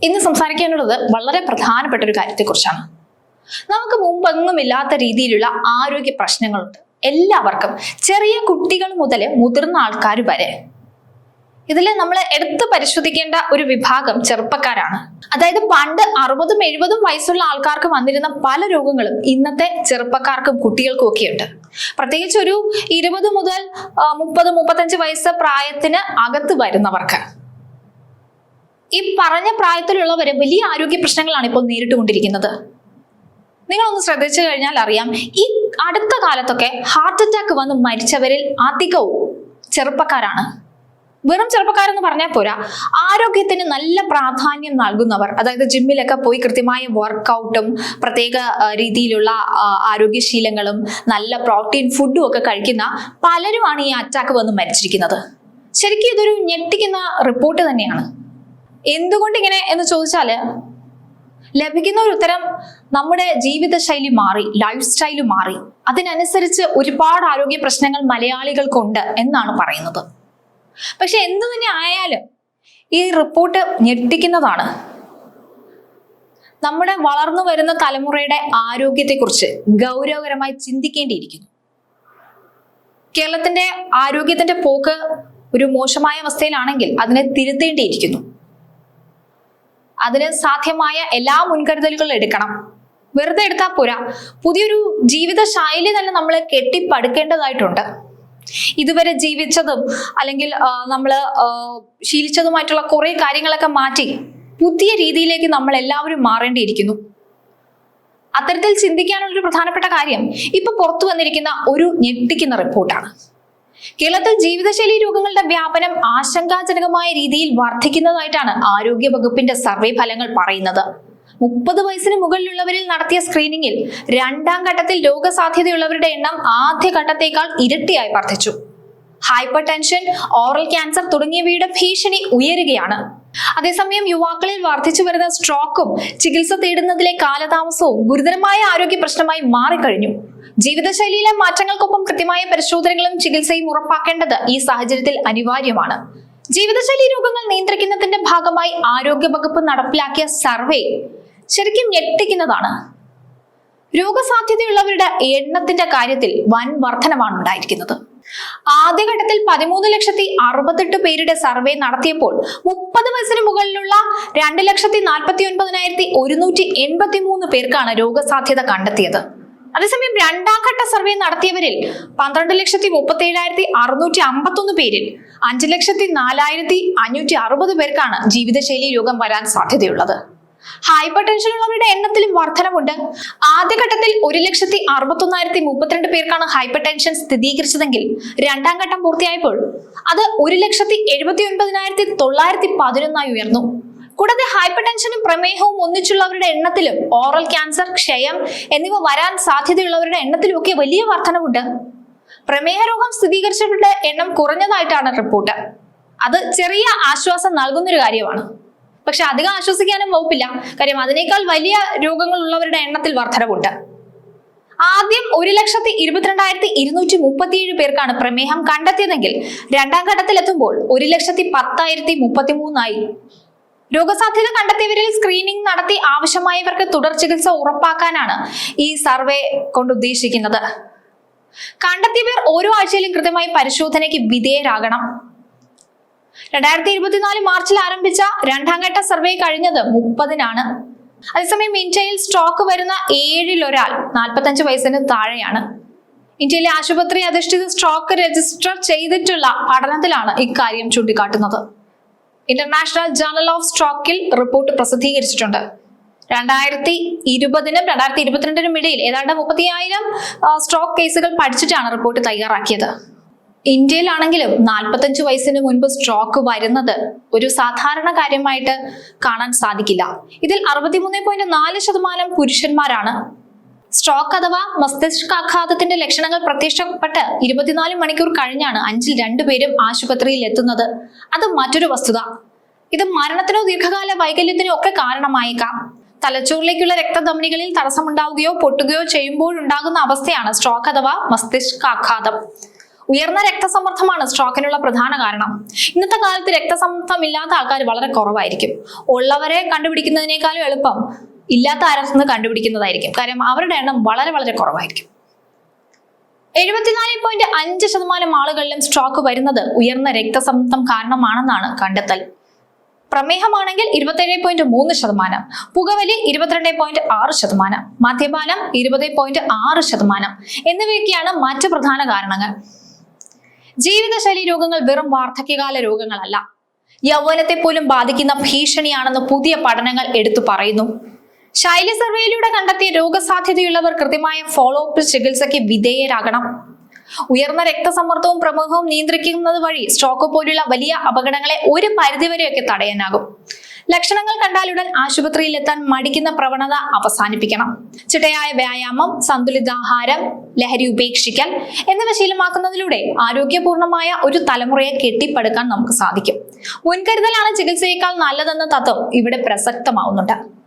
ഇന്ന് സംസാരിക്കാനുള്ളത് വളരെ പ്രധാനപ്പെട്ട ഒരു കാര്യത്തെക്കുറിച്ചാണ്. നമുക്ക് മുമ്പെങ്ങും ഇല്ലാത്ത രീതിയിലുള്ള ആരോഗ്യ പ്രശ്നങ്ങളുണ്ട് എല്ലാവർക്കും, ചെറിയ കുട്ടികൾ മുതൽ മുതിർന്ന ആൾക്കാർ വരെ. ഇതിൽ നമ്മൾ എടുത്ത് പരിശോധിക്കേണ്ട ഒരു വിഭാഗം ചെറുപ്പക്കാരാണ്. അതായത് പണ്ട് 60-70 വയസ്സുള്ള ആൾക്കാർക്ക് വന്നിരുന്ന പല രോഗങ്ങളും ഇന്നത്തെ ചെറുപ്പക്കാർക്കും കുട്ടികൾക്കും ഒക്കെ ഉണ്ട്. പ്രത്യേകിച്ച് ഒരു 20 മുതൽ 30-35 വയസ്സ് പ്രായത്തിന് അകത്ത് വരുന്നവർക്ക്. ഈ പറഞ്ഞ പ്രായത്തിലുള്ളവര് വലിയ ആരോഗ്യ പ്രശ്നങ്ങളാണ് ഇപ്പോൾ നേരിട്ടുകൊണ്ടിരിക്കുന്നത്. നിങ്ങളൊന്ന് ശ്രദ്ധിച്ചു കഴിഞ്ഞാൽ അറിയാം, ഈ അടുത്ത കാലത്തൊക്കെ ഹാർട്ട് അറ്റാക്ക് വന്ന് മരിച്ചവരിൽ അധികവും ചെറുപ്പക്കാരാണ്. വെറും ചെറുപ്പക്കാരെന്ന് പറഞ്ഞാൽ പോരാ, ആരോഗ്യത്തിന് നല്ല പ്രാധാന്യം നൽകുന്നവർ, അതായത് ജിമ്മിലൊക്കെ പോയി കൃത്യമായ വർക്കൗട്ടും പ്രത്യേക രീതിയിലുള്ള ആരോഗ്യശീലങ്ങളും നല്ല പ്രോട്ടീൻ ഫുഡും ഒക്കെ കഴിക്കുന്ന പലരുമാണ് ഈ അറ്റാക്ക് വന്ന് മരിച്ചിരിക്കുന്നത്. ശരിക്കും ഇതൊരു ഞെട്ടിക്കുന്ന റിപ്പോർട്ട് തന്നെയാണ്. എന്തുകൊണ്ട് ഇങ്ങനെ എന്ന് ചോദിച്ചാല് ലഭിക്കുന്ന ഒരു ഉത്തരം നമ്മുടെ ജീവിതശൈലി മാറി, ലൈഫ് സ്റ്റൈല് മാറി. അതിനനുസരിച്ച് ഒരുപാട് ആരോഗ്യ പ്രശ്നങ്ങൾ മലയാളികൾക്കുണ്ട് എന്നാണ് പറയുന്നത്. പക്ഷെ എന്തു തന്നെ ആയാലും ഈ റിപ്പോർട്ട് ഞെട്ടിക്കുന്നതാണ്. നമ്മുടെ വളർന്നു വരുന്ന തലമുറയുടെ ആരോഗ്യത്തെക്കുറിച്ച് ഗൗരവകരമായി ചിന്തിക്കേണ്ടിയിരിക്കുന്നു. കേരളത്തിന്റെ ആരോഗ്യത്തിന്റെ പോക്ക് ഒരു മോശമായ അവസ്ഥയിലാണെങ്കിൽ അതിനെ തിരുത്തേണ്ടിയിരിക്കുന്നു. അതിന് സാധ്യമായ എല്ലാ മുൻകരുതലുകളും എടുക്കണം. വെറുതെ എടുത്താൽ പോരാ, പുതിയൊരു ജീവിത ശൈലി തന്നെ നമ്മൾ കെട്ടിപ്പടുക്കേണ്ടതായിട്ടുണ്ട്. ഇതുവരെ ജീവിച്ചതും അല്ലെങ്കിൽ നമ്മൾ ശീലിച്ചതുമായിട്ടുള്ള കുറെ കാര്യങ്ങളൊക്കെ മാറ്റി പുതിയ രീതിയിലേക്ക് നമ്മൾ എല്ലാവരും മാറേണ്ടിയിരിക്കുന്നു. അത്തരത്തിൽ ചിന്തിക്കാനുള്ളൊരു പ്രധാനപ്പെട്ട കാര്യം ഇപ്പൊ പുറത്തു വന്നിരിക്കുന്ന ഒരു ഞെട്ടിക്കുന്ന റിപ്പോർട്ടാണ്. കേരളത്തിൽ ജീവിതശൈലി രോഗങ്ങളുടെ വ്യാപനം ആശങ്കാജനകമായ രീതിയിൽ വർദ്ധിക്കുന്നതായിട്ടാണ് ആരോഗ്യ വകുപ്പിന്റെ സർവേ ഫലങ്ങൾ പറയുന്നത്. 30 വയസ്സിന് മുകളിലുള്ളവരിൽ നടത്തിയ സ്ക്രീനിങ്ങിൽ 2ാം ഘട്ടത്തിൽ രോഗസാധ്യതയുള്ളവരുടെ എണ്ണം ആദ്യ ഘട്ടത്തേക്കാൾ ഇരട്ടിയായി വർദ്ധിച്ചു. ഹൈപ്പർ ടെൻഷൻ, ഓറൽ ക്യാൻസർ തുടങ്ങിയവയുടെ ഭീഷണി ഉയരുകയാണ്. അതേസമയം യുവാക്കളിൽ വർദ്ധിച്ചു വരുന്ന സ്ട്രോക്കും ചികിത്സ തേടുന്നതിലെ കാലതാമസവും ഗുരുതരമായ ആരോഗ്യ പ്രശ്നമായി മാറിക്കഴിഞ്ഞു. ജീവിതശൈലിയിലെ മാറ്റങ്ങൾക്കൊപ്പം കൃത്യമായ പരിശോധനകളും ചികിത്സയും ഉറപ്പാക്കേണ്ടത് ഈ സാഹചര്യത്തിൽ അനിവാര്യമാണ്. ജീവിതശൈലി രോഗങ്ങൾ നിയന്ത്രിക്കുന്നതിന്റെ ഭാഗമായി ആരോഗ്യ വകുപ്പ് നടപ്പിലാക്കിയ സർവേ ശരിക്കും ഞെട്ടിക്കുന്നതാണ്. രോഗസാധ്യതയുള്ളവരുടെ എണ്ണത്തിന്റെ കാര്യത്തിൽ വൻ വർധനമാണ് ഉണ്ടായിരിക്കുന്നത്. ആദ്യഘട്ടത്തിൽ 13,68,000 പേരുടെ സർവേ നടത്തിയപ്പോൾ 30 വയസ്സിന് മുകളിലുള്ള 2,49,183 പേർക്കാണ് രോഗസാധ്യത കണ്ടെത്തിയത്. അതേസമയം 2ാം ഘട്ട സർവേ നടത്തിയവരിൽ 12,37,651 പേരിൽ 5,04,560 പേർക്കാണ് ജീവിതശൈലി രോഗം വരാൻ സാധ്യതയുള്ളത്. ഹൈപ്പർ ടെൻഷൻ ഉള്ളവരുടെ എണ്ണത്തിലും വർധനമുണ്ട്. ആദ്യഘട്ടത്തിൽ 1,61,032 പേർക്കാണ് ഹൈപ്പർ ടെൻഷൻ സ്ഥിരീകരിച്ചതെങ്കിൽ 2ാം ഘട്ടം പൂർത്തിയായപ്പോൾ അത് 1,79,911 ഉയർന്നു. കൂടാതെ ഹൈപ്പർ ടെൻഷനും പ്രമേഹവും ഒന്നിച്ചുള്ളവരുടെ എണ്ണത്തിലും ഓറൽ ക്യാൻസർ, ക്ഷയം എന്നിവ വരാൻ സാധ്യതയുള്ളവരുടെ എണ്ണത്തിലും ഒക്കെ വലിയ വർധനവുണ്ട്. പ്രമേഹ രോഗം സ്ഥിരീകരിച്ചവരുടെ എണ്ണം കുറഞ്ഞതായിട്ടാണ് റിപ്പോർട്ട്. അത് ചെറിയ ആശ്വാസം നൽകുന്നൊരു കാര്യമാണ്. പക്ഷെ അധികം ആശ്വസിക്കാനും വകുപ്പില്ല. കാര്യം അതിനേക്കാൾ വലിയ രോഗങ്ങൾ ഉള്ളവരുടെ എണ്ണത്തിൽ വർധനവുണ്ട്. ആദ്യം 1,22,237 പേർക്കാണ് പ്രമേഹം കണ്ടെത്തിയതെങ്കിൽ 2ാം ഘട്ടത്തിൽ എത്തുമ്പോൾ 1,10,033 ആയി. രോഗസാധ്യത കണ്ടെത്തിയവരിൽ സ്ക്രീനിംഗ് നടത്തി ആവശ്യമായവർക്ക് തുടർ ചികിത്സ ഉറപ്പാക്കാനാണ് ഈ സർവേ കൊണ്ട് ഉദ്ദേശിക്കുന്നത്. കണ്ടെത്തിയവർ ഓരോ ആഴ്ചയിലും കൃത്യമായി പരിശോധനയ്ക്ക് വിധേയരാകണം. 2024 മാർച്ചിൽ ആരംഭിച്ച 2ാം ഘട്ട സർവേ കഴിഞ്ഞത് 30-നാണ്. അതേസമയം ഇന്ത്യയിൽ സ്ട്രോക്ക് വരുന്ന 7-ൽ ഒരാൾ 45 വയസ്സിന് താഴെയാണ്. ഇന്ത്യയിലെ ആശുപത്രി അധിഷ്ഠിത സ്ട്രോക്ക് രജിസ്റ്റർ ചെയ്തിട്ടുള്ള പഠനത്തിലാണ് ഇക്കാര്യം ചൂണ്ടിക്കാട്ടുന്നത്. ഇന്റർനാഷണൽ ജേർണൽ ഓഫ് സ്ട്രോക്കിൽ റിപ്പോർട്ട് പ്രസിദ്ധീകരിച്ചിട്ടുണ്ട്. 2020-നും 2022-നും ഇടയിൽ ഏതാണ്ട് 30,000 സ്ട്രോക്ക് കേസുകൾ പഠിച്ചിട്ടാണ് റിപ്പോർട്ട് തയ്യാറാക്കിയത്. ഇന്ത്യയിലാണെങ്കിലും 45 വയസ്സിന് മുൻപ് സ്ട്രോക്ക് വരുന്നത് ഒരു സാധാരണ കാര്യമായിട്ട് കാണാൻ സാധിക്കില്ല. ഇതിൽ 63.4% പുരുഷന്മാരാണ്. സ്ട്രോക്ക് അഥവാ മസ്തിഷ്കാഘാതത്തിന്റെ ലക്ഷണങ്ങൾ പ്രത്യക്ഷപ്പെട്ട് 24 മണിക്കൂർ കഴിഞ്ഞാണ് 5-ൽ 2 പേരും ആശുപത്രിയിൽ എത്തുന്നത്. അത് മറ്റൊരു വസ്തുത. ഇത് മരണത്തിനോ ദീർഘകാല വൈകല്യത്തിനോ ഒക്കെ കാരണമായേക്കാം. തലച്ചോറിലേക്കുള്ള രക്തധമനികളിൽ തടസ്സമുണ്ടാവുകയോ പൊട്ടുകയോ ചെയ്യുമ്പോഴുണ്ടാകുന്ന അവസ്ഥയാണ് സ്ട്രോക്ക് അഥവാ മസ്തിഷ്കാഘാതം. ഉയർന്ന രക്തസമ്മർദ്ദമാണ് സ്ട്രോക്കിനുള്ള പ്രധാന കാരണം. ഇന്നത്തെ കാലത്ത് രക്തസമ്മർദ്ദം ഇല്ലാത്ത ആൾക്കാർ വളരെ കുറവായിരിക്കും. ഉള്ളവരെ കണ്ടുപിടിക്കുന്നതിനേക്കാളും എളുപ്പം ഇല്ലാത്ത ആരെന്ന് കണ്ടുപിടിക്കുന്നതായിരിക്കും. കാര്യം അവരുടെ എണ്ണം വളരെ വളരെ കുറവായിരിക്കും. 74.5% ആളുകളിലും സ്ട്രോക്ക് വരുന്നത് ഉയർന്ന രക്തസമ്മർദ്ദം കാരണമാണെന്നാണ് കണ്ടെത്തൽ. പ്രമേഹമാണെങ്കിൽ 27.3%, പുകവലി 22.6%, മദ്യപാനം 20.6% എന്നിവയൊക്കെയാണ് മറ്റ് പ്രധാന കാരണങ്ങൾ. ജീവിതശൈലി രോഗങ്ങൾ വെറും വാർദ്ധക്യകാല രോഗങ്ങളല്ല, യൗവനത്തെ പോലും ബാധിക്കുന്ന ഭീഷണിയാണെന്ന് പുതിയ പഠനങ്ങൾ എടുത്തു പറയുന്നു. ശൈലി സർവേയിലൂടെ കണ്ടെത്തിയ രോഗസാധ്യതയുള്ളവർ കൃത്യമായ ഫോളോ അപ്പ് ചികിത്സയ്ക്ക് വിധേയരാകണം. ഉയർന്ന രക്തസമ്മർദ്ദവും പ്രമേഹവും നിയന്ത്രിക്കുന്നത് വഴി സ്ട്രോക്ക് പോലുള്ള വലിയ അപകടങ്ങളെ ഒരു പരിധിവരെയൊക്കെ തടയാനാകും. ലക്ഷണങ്ങൾ കണ്ടാലുടൻ ആശുപത്രിയിൽ എത്താൻ മടിക്കുന്ന പ്രവണത അവസാനിപ്പിക്കണം. ചിട്ടയായ വ്യായാമം, സന്തുലിതാഹാരം, ലഹരി ഉപേക്ഷിക്കൽ എന്നിവ ശീലമാക്കുന്നതിലൂടെ ആരോഗ്യപൂർണമായ ഒരു തലമുറയെ കെട്ടിപ്പടുക്കാൻ നമുക്ക് സാധിക്കും. മുൻകരുതലാണ് ചികിത്സയേക്കാൾ നല്ലതെന്ന തത്വം ഇവിടെ പ്രസക്തമാവുന്നുണ്ട്.